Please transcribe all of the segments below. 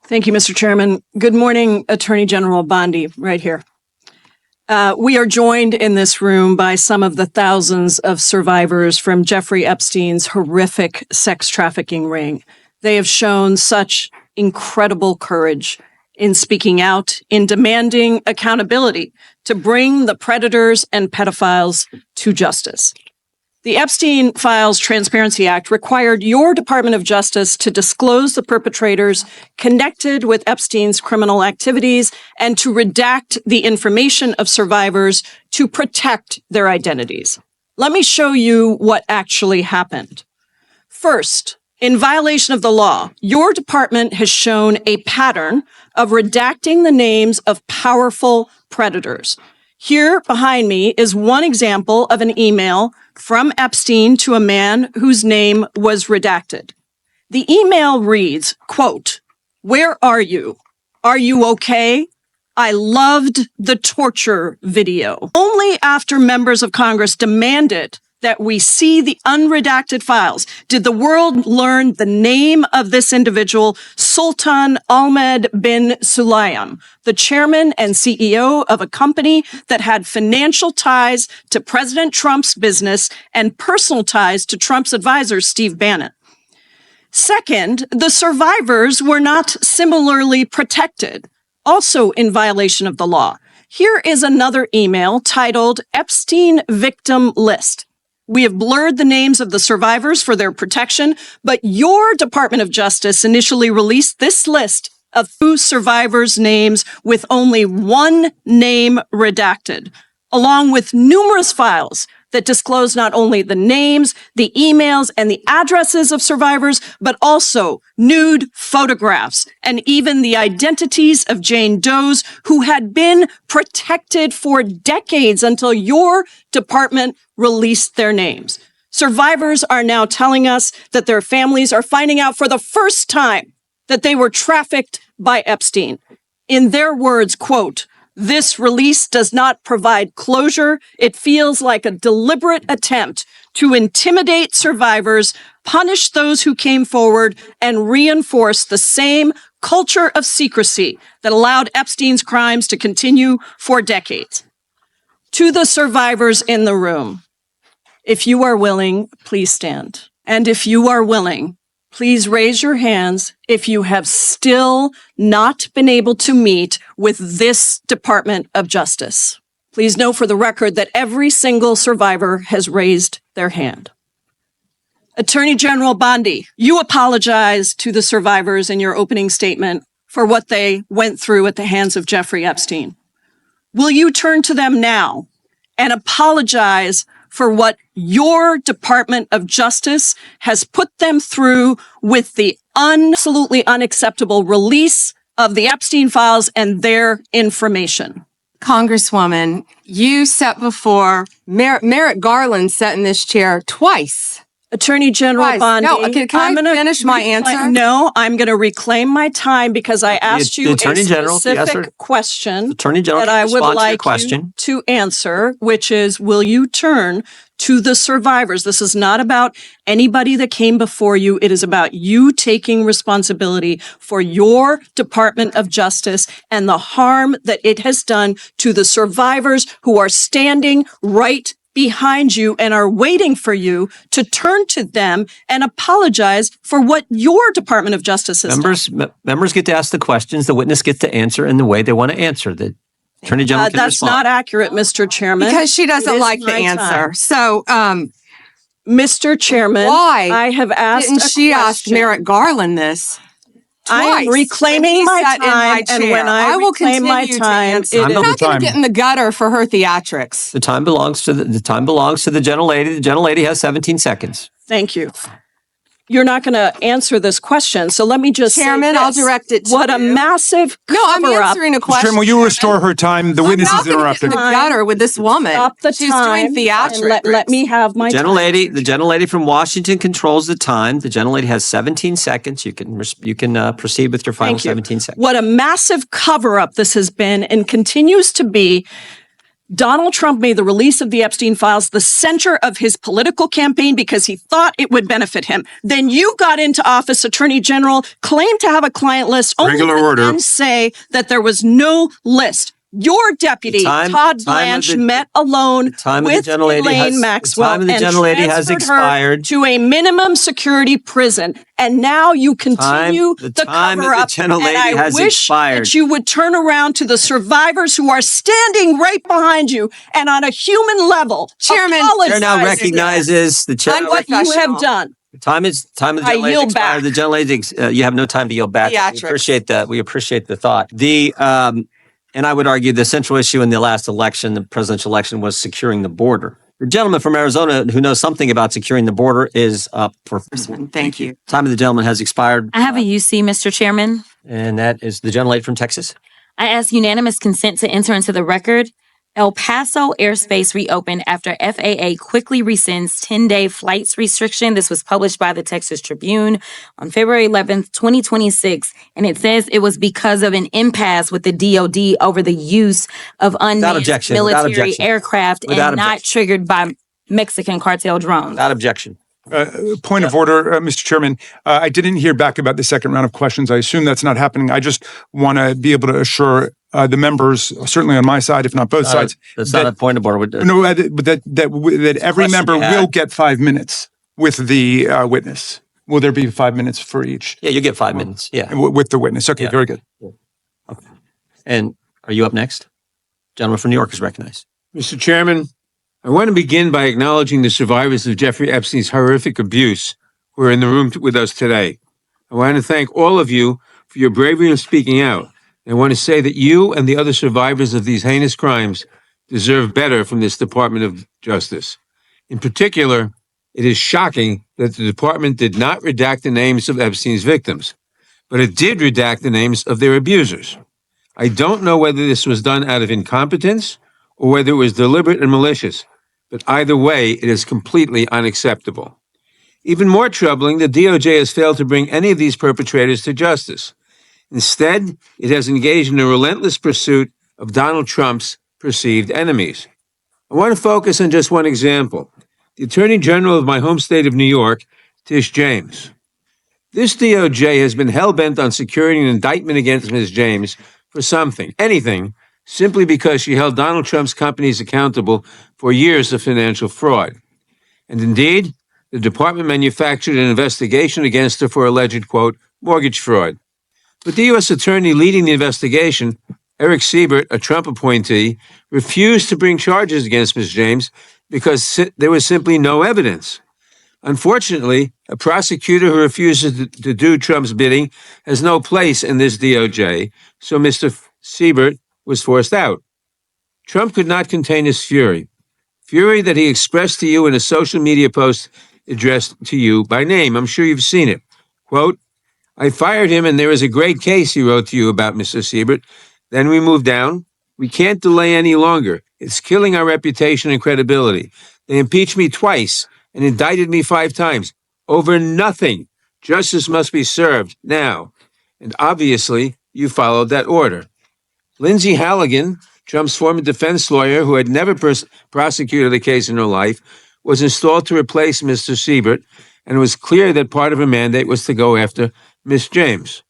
Thank you, Mr. Chairman. Good morning, Attorney General Bondi, right here. We are joined in this room by some of the thousands of survivors from Jeffrey Epstein's horrific sex trafficking ring. They have shown such incredible courage in speaking out, in demanding accountability to bring the predators and pedophiles to justice. The Epstein Files Transparency Act required your Department of Justice to disclose the perpetrators connected with Epstein's criminal activities and to redact the information of survivors to protect their identities. Let me show you what actually happened. First, in violation of the law, your department has shown a pattern of redacting the names of powerful predators. Here behind me is one example of an email from Epstein to a man whose name was redacted. The email reads, quote, "Where are you? Are you okay? I loved the torture video." Only after members of Congress demanded that we see the unredacted files did the world learn the name of this individual, Sultan Ahmed bin Sulayem, the chairman and CEO of a company that had financial ties to President Trump's business and personal ties to Trump's advisor, Steve Bannon. Second, the survivors were not similarly protected, also in violation of the law. Here is another email titled Epstein Victim List. We have blurred the names of the survivors for their protection, but your Department of Justice initially released this list of 2 survivors' names with only one name redacted, along with numerous files that disclose not only the names, the emails, and the addresses of survivors, but also nude photographs and even the identities of Jane Does who had been protected for decades until your department released their names. Survivors are now telling us that their families are finding out for the first time that they were trafficked by Epstein. In their words, quote, "This release does not provide closure. It feels like a deliberate attempt to intimidate survivors, punish those who came forward, and reinforce the same culture of secrecy that allowed Epstein's crimes to continue for decades." To the survivors in the room, if you are willing, please stand. And if you are willing, please raise your hands if you have still not been able to meet with this Department of Justice. Please know for the record that every single survivor has raised their hand. Attorney General Bondi, you apologized to the survivors in your opening statement for what they went through at the hands of Jeffrey Epstein. Will you turn to them now and apologize for what your Department of Justice has put them through with the absolutely unacceptable release of the Epstein files and their information? Congresswoman, you sat before, Merrick Garland sat in this chair twice. Attorney General Bondi, No, can I finish my answer? No, I'm going to reclaim my time because I asked you a specific question that I would like you to answer, which is, will you turn to the survivors? This is not about anybody that came before you. It is about you taking responsibility for your Department of Justice and the harm that it has done to the survivors who are standing right behind you and are waiting for you to turn to them and apologize for what your Department of Justice has done. Members get to ask the questions. The witness gets to answer in the way they want to answer. The Attorney General can That's respond. not accurate, Mr. Chairman. Because she doesn't like the answer. So, Mr. Chairman, why I have asked didn't she ask Merrick Garland this? I am reclaiming my time, and when I will reclaim my time, I'm not going to get in the gutter for her theatrics. The time belongs to the gentlelady. The gentlelady has 17 seconds. Thank you. You're not going to answer this question, so let me just Chairman, say I'll direct it to what you. a massive I'm answering a question. Chairman, will you restore her time? The witness is interrupted. I'm not going to get in the gutter with this woman. Stop the She's time doing theatrics. Let me have my time. The gentlelady from Washington controls the time. The gentlelady has 17 seconds. You can proceed with your final 17 seconds. What a massive cover-up this has been and continues to be. Donald Trump made the release of the Epstein files the center of his political campaign because he thought it would benefit him. Then you got into office, Attorney General, claimed to have a client list, only Regular to order. then say that there was no list. Your deputy, Todd Blanche, met alone with Elaine Maxwell and transferred her to a minimum security prison. And now you continue the cover-up. And I wish that you would turn around to the survivors who are standing right behind you and on a human level, Chairman, Chair now recognizes the chair. what you have done. Time of the gentlelady yield expired. back. The gentlelady, you have no time to yield back. Theatrics. We appreciate that. We appreciate the thought. And I would argue the central issue in the last election, the presidential election, was securing the border. The gentleman from Arizona who knows something about securing the border is up for. Thank you. Time of the gentleman has expired. I have a UC, Mr. Chairman. And that is the gentlelady from Texas. I ask unanimous consent to enter into the record. El Paso airspace reopened after FAA quickly rescinds 10-day flights restriction. This was published by the Texas Tribune on February 11th, 2026. And it says it was because of an impasse with the DOD over the use of unmanned military aircraft and not triggered by Mexican cartel drones. Without objection. Point of order, Mr. Chairman. I didn't hear back about the second round of questions. I assume that's not happening. I just want to be able to assure the members, certainly on my side, if not both sides. That's not a point of order. No, that every member will get 5 minutes with the witness. Will there be 5 minutes for each? Yeah, you get 5 minutes. Yeah. With the witness. Okay, very good. Okay. And are you up next? Gentleman from New York is recognized. Mr. Chairman, I want to begin by acknowledging the survivors of Jeffrey Epstein's horrific abuse who are in the room with us today. I want to thank all of you for your bravery in speaking out. I want to say that you and the other survivors of these heinous crimes deserve better from this Department of Justice. In particular, it is shocking that the department did not redact the names of Epstein's victims, but it did redact the names of their abusers. I don't know whether this was done out of incompetence or whether it was deliberate and malicious, but either way, it is completely unacceptable. Even more troubling, the DOJ has failed to bring any of these perpetrators to justice. Instead, it has engaged in a relentless pursuit of Donald Trump's perceived enemies. I want to focus on just one example. The Attorney General of my home state of New York, Tish James. This DOJ has been hell-bent on securing an indictment against Ms. James for something, anything, simply because she held Donald Trump's companies accountable for years of financial fraud. And indeed, the department manufactured an investigation against her for alleged, quote, mortgage fraud. But the U.S. attorney leading the investigation, Eric Siebert, a Trump appointee, refused to bring charges against Ms. James because there was simply no evidence. Unfortunately, a prosecutor who refuses to do Trump's bidding has no place in this DOJ, so Mr. Siebert was forced out. Trump could not contain his fury that he expressed to you in a social media post addressed to you by name. I'm sure you've seen it. Quote, I fired him and there is a great case, he wrote to you about Mr. Siebert. Then we moved down. We can't delay any longer. It's killing our reputation and credibility. They impeached me twice and indicted me 5 times over nothing. Justice must be served now. And obviously, you followed that order. Lindsay Halligan, Trump's former defense lawyer who had never prosecuted a case in her life, was installed to replace Mr. Siebert, and it was clear that part of her mandate was to go after Ms. James.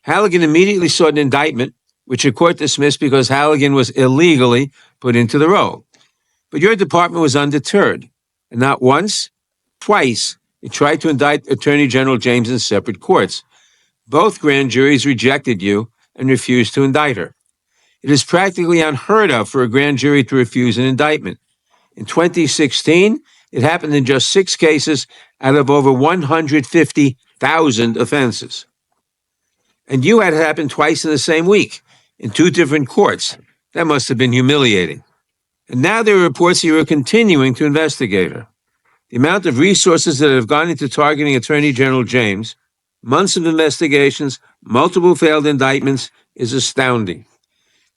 Halligan immediately sought an indictment, which a court dismissed because Halligan was illegally put into the role. But your department was undeterred, and not once, twice, it tried to indict Attorney General James in separate courts. Both grand juries rejected you and refused to indict her. It is practically unheard of for a grand jury to refuse an indictment. In 2016, it happened in just 6 cases out of over 150,000 offenses. And you had it happen twice in the same week, in 2 different courts. That must have been humiliating. And now there are reports that you are continuing to investigate her. The amount of resources that have gone into targeting Attorney General James, months of investigations, multiple failed indictments, is astounding.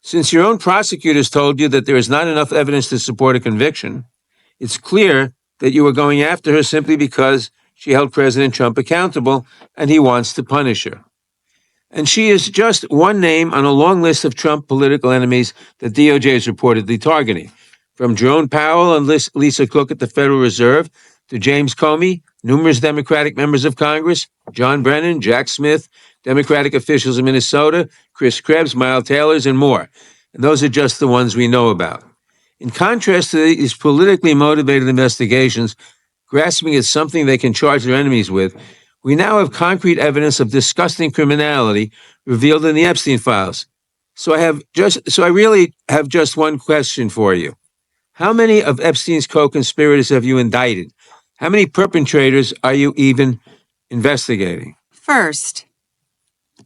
Since your own prosecutors told you that there is not enough evidence to support a conviction, it's clear that you were going after her simply because she held President Trump accountable and he wants to punish her. And she is just one name on a long list of Trump political enemies that DOJ is reportedly targeting. From Jerome Powell and Lisa Cook at the Federal Reserve to James Comey, numerous Democratic members of Congress, John Brennan, Jack Smith, Democratic officials in Minnesota, Chris Krebs, Miles Taylors, and more. And those are just the ones we know about. In contrast to these politically motivated investigations, grasping at something they can charge their enemies with, we now have concrete evidence of disgusting criminality revealed in the Epstein files. So I really have just one question for you. How many of Epstein's co-conspirators have you indicted? How many perpetrators are you even investigating? First,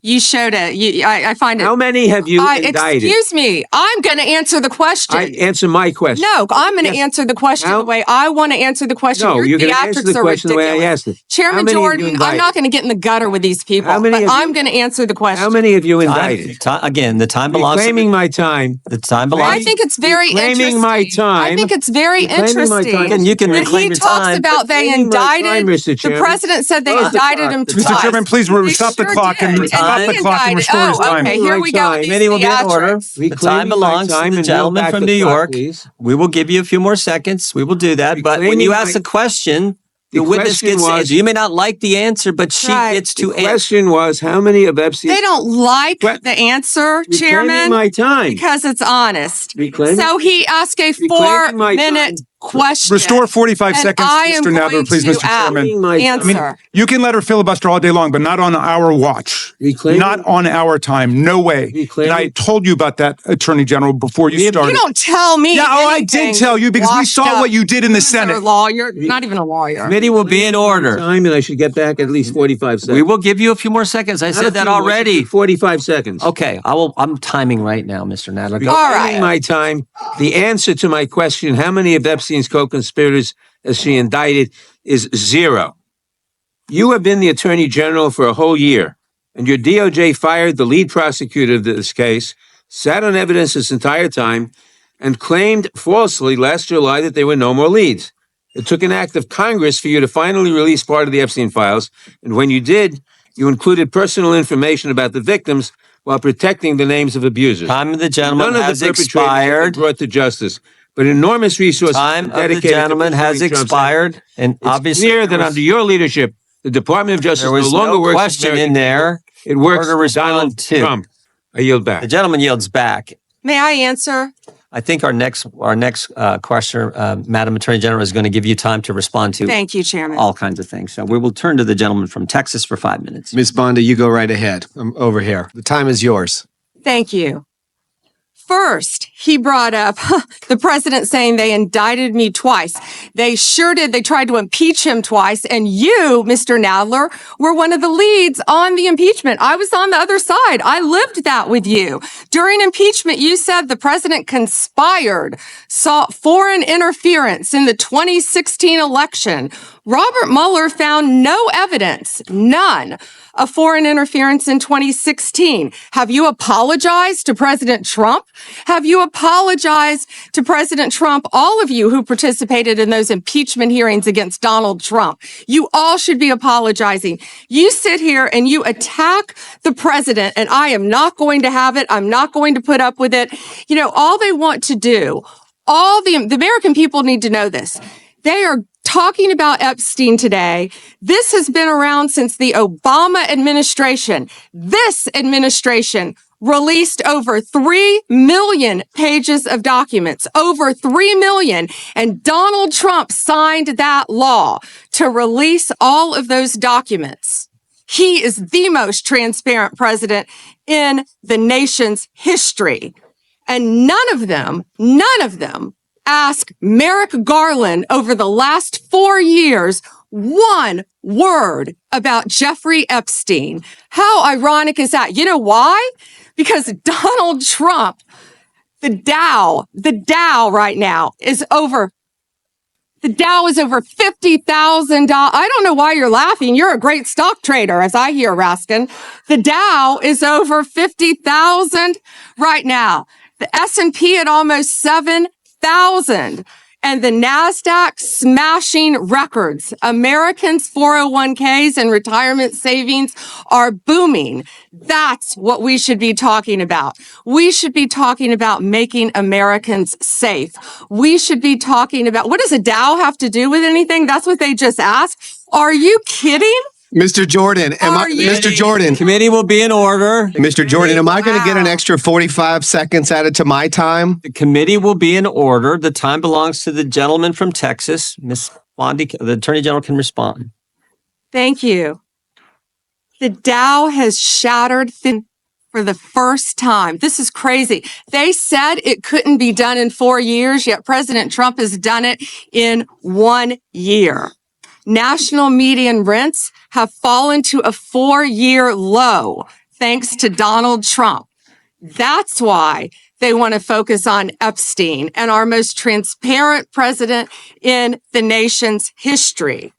you showed it. I find it. How many have you indicted? Excuse me. I'm going to answer the question. Answer my question. No, I'm going to answer the question the way I want to answer the question. No, Your you're going to answer the theatrics are question the way I ridiculous. asked it. Chairman Jordan, I'm not going to get in the gutter with these people, but I'm going to answer the question. How many have you indicted? Again, the time belongs to Reclaiming my time. the time belongs. I think it's very Reclaiming interesting. my time. I think it's very Reclaiming my time. interesting. Again, you can When reclaim he your talks time. about they Reclaiming my indicted, time, Mr. the Chairman. president said they Close the indicted clock. him Mr. twice. Mr. Chairman, please They stop the sure clock and did. stop They the clock and indicted- restore his time. Okay, here we go. with these Committee will be in order. theatrics. The time belongs to the gentleman from New York. We will give you a few more seconds. We will do that. But when you ask a question, the witness question gets to was- answer. You may not like the answer, but she Right. gets The to answer. question was, how many of Epstein's... They don't like What? the answer, Reclaiming Chairman, my time. because it's honest. Reclaiming- So he asked a Reclaiming my 4-minute time. question. Restore 45 and seconds, I am Mr. Nadler, going please, to Mr. Chairman. Reclaiming my time. answer. You can let her filibuster all day long, but not on our watch. Reclaiming- Not on our time. No way. Reclaiming- And I told you about that, Attorney General, before you You started. don't tell me. Yeah, I anything, did tell you because we washed saw up what you did in the loser Senate. Lawyer, not even a lawyer. Committee will be in order. Time, and I should get back at least 45 seconds. We will give you a few more seconds. I Not a said that few more, already. 45 seconds. Okay, I'm timing right now, Mr. Nadler. Go. All Reclaiming right. my time. The answer to my question, how many of Epstein's co-conspirators has she indicted, is 0. You have been the Attorney General for a whole year, and your DOJ fired the lead prosecutor of this case, sat on evidence this entire time, and claimed falsely last July that there were no more leads. It took an act of Congress for you to finally release part of the Epstein files, and when you did, you included personal information about the victims while protecting the names of abusers. Time of the gentleman None of has the perpetrators have been expired. brought to justice, but enormous resources Time of the dedicated to gentleman has pursuing Trump's expired, and It's obviously clear that under your leadership, the Department of Justice there no was longer no works. question in there. It works Order for respond Donald to. Trump. I yield The back. gentleman yields back. May I answer? I think our next questioner, Madam Attorney General, is going to give you time to respond to Thank you, Chairman. all kinds of things. So we will turn to the gentleman from Texas for 5 minutes. Ms. Bondi, you go right ahead. I'm over here. The time is yours. Thank you. First, he brought up the president saying they indicted me twice. They sure did. They tried to impeach him twice. And you, Mr. Nadler, were one of the leads on the impeachment. I was on the other side. I lived that with you. During impeachment, you said the president conspired, sought foreign interference in the 2016 election. Robert Mueller found no evidence, none, of foreign interference in 2016. Have you apologized to President Trump? Have you apologized to President Trump, all of you who participated in those impeachment hearings against Donald Trump? You all should be apologizing. You sit here and you attack the president, and I am not going to have it. I'm not going to put up with it. You know, all they want to do, all the American people need to know this. They are talking about Epstein today. This has been around since the Obama administration. This administration released over 3 million pages of documents, over 3 million. And Donald Trump signed that law to release all of those documents. He is the most transparent president in the nation's history. And none of them ask Merrick Garland over the last 4 years one word about Jeffrey Epstein. How ironic is that? You know why? Because Donald Trump, the Dow right now is over. The Dow is over $50,000. I don't know why you're laughing. You're a great stock trader, as I hear, Raskin. The Dow is over 50,000 right now. The S&P at almost 7,000. and the NASDAQ smashing records. Americans' 401ks and retirement savings are booming. That's what we should be talking about. We should be talking about making Americans safe. We should be talking about, what does a Dow have to do with anything? That's what they just asked. Are you kidding? Mr. Jordan, Mr. Jordan, Committee will be in order. Mr. Jordan, am I going to get an extra 45 seconds added to my time? The committee will be in order. The time belongs to the gentleman from Texas. Ms. Bondi, the Attorney General can respond. Thank you. The Dow has shattered for the first time. This is crazy. They said it couldn't be done in 4 years, yet President Trump has done it in 1 year. National median rents have fallen to a 4-year low thanks to Donald Trump. That's why they want to focus on Epstein and our most transparent president in the nation's history.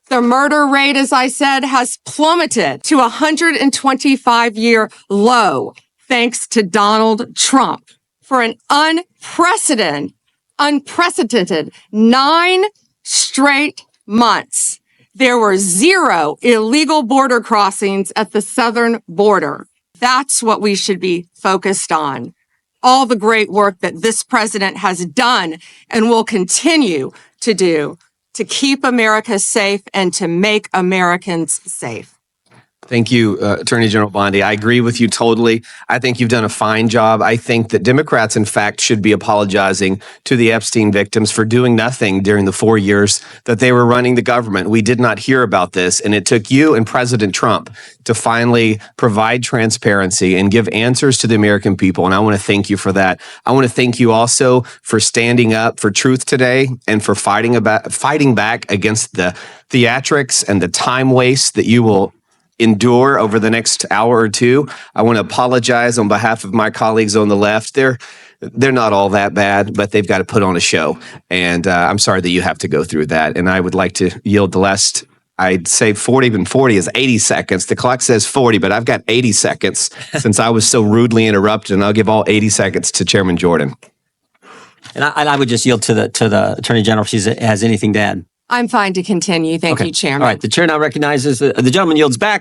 The murder rate, as I said, has plummeted to a 125-year low thanks to Donald Trump. For an unprecedented 9 straight months, there were 0 illegal border crossings at the southern border. That's what we should be focused on. All the great work that this president has done and will continue to do to keep America safe and to make Americans safe. Thank you, Attorney General Bondi. I agree with you totally. I think you've done a fine job. I think that Democrats, in fact, should be apologizing to the Epstein victims for doing nothing during the 4 years that they were running the government. We did not hear about this, and it took you and President Trump to finally provide transparency and give answers to the American people, and I want to thank you for that. I want to thank you also for standing up for truth today and for fighting back against the theatrics and the time waste that you will endure over the next hour or two. I want to apologize on behalf of my colleagues on the left. They're not all that bad, but they've got to put on a show. And I'm sorry that you have to go through that. And I would like to yield the last, I'd say 40, and 40 is 80 seconds. The clock says 40, but I've got 80 seconds since I was so rudely interrupted. And I'll give all 80 seconds to Chairman Jordan. And I would just yield to the Attorney General if she has anything to add. I'm fine to continue. Thank you, Chairman. All right. The chair now recognizes the gentleman yields back.